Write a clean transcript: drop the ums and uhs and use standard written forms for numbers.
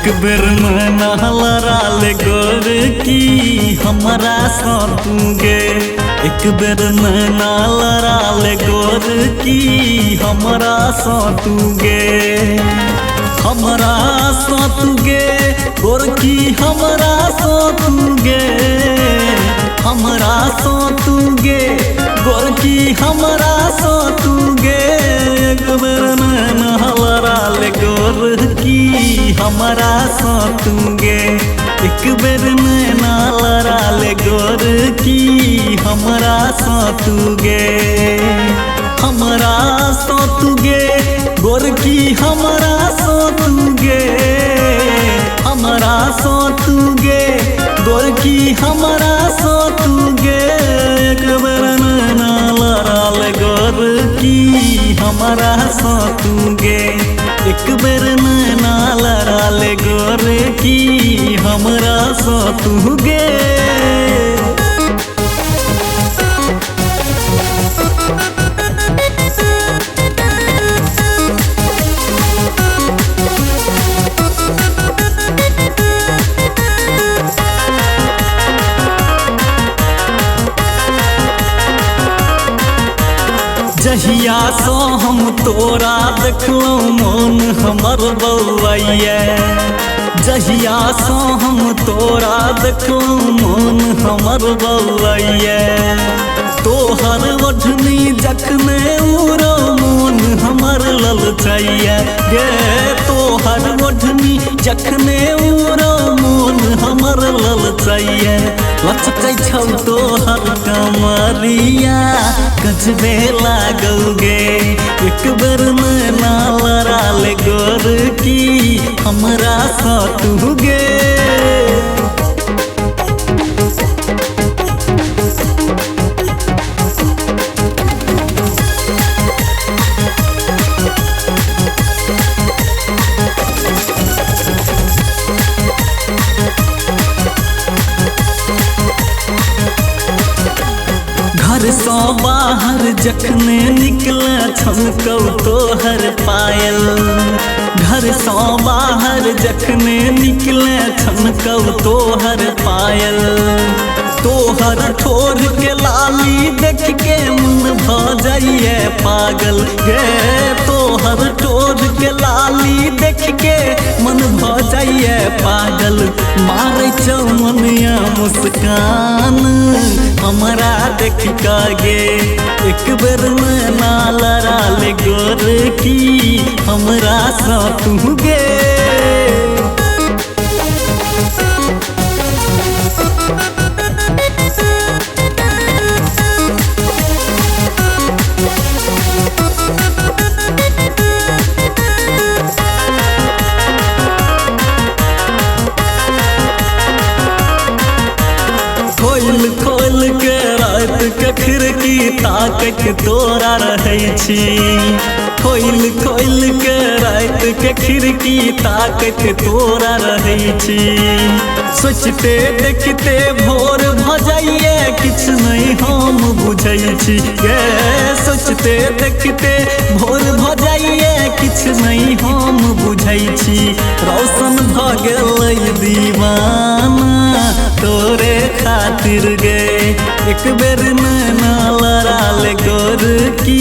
एक बेर में नहलरा ले गोर की हमारा सतुगे। एक बेर में नहलरा ले गोर की हमारा सतुगे। हमारा सतुगे गोर की हमारा सतुगे। हमारा सतुगे गोर की हमारा सतुगे। एक बेर में नहलरा ले गोर की हमारा सतुगे। एक बेर में नहलरा ले गोर की हमारा सतुगे। हमारा सतुगे गोर की हमारा सतुगे। हमारा सतुगे गोर की हमारा सतुगे। एक बेर में नहलरा ले गोर की हमारा सतुगे। एक बेर में नहलरा ले गोर की हमारा सतुगे। जहिया सो हम तोरा देखलौं मन हमर बौआइया। जहिया सो हम तोरा देखलौं मन हमर बौआइया। तोहर ओढ़नी जखने उड़ो मन हमर ललचैया गे। तोहर ओढ़नी जखने उड़ो मन हमर ललचैया। लचकै छौ तोहर कमरिया गजबे लागौगे। एक बेर में नहलरा ले गोर की हमरा सतुगे। घर सो बाहर जखने निकले छमकौ तोहर पायल। घर सो बाहर जखने निकले छमकौ तोहर पायल। तोहर ठोर के लाली देख के मन भ जाइए पागल गे। तोहर ठोर के लाली देख के मन भ जाइए पागल। मारे चमनिया मुस्कान हमारा देख गे। एक बेर में नहलरा ले गोर की हमरा सतुगे। खोल खोल के रात के खिड़की ताकत तोरा रहै छी। खोल खोल के रात के खिड़की ताकत तोरा रहै छी। सोचते देखते भोर भ जाइए किछ नहीं हम बुझै छी गे। सोचते देखते भोर भ जाइए किछ नहीं हम बुझै छी। रौशन भ गेलै दीवाना तोरे खातिर गे। एक बेर में नहलरा ले गोर की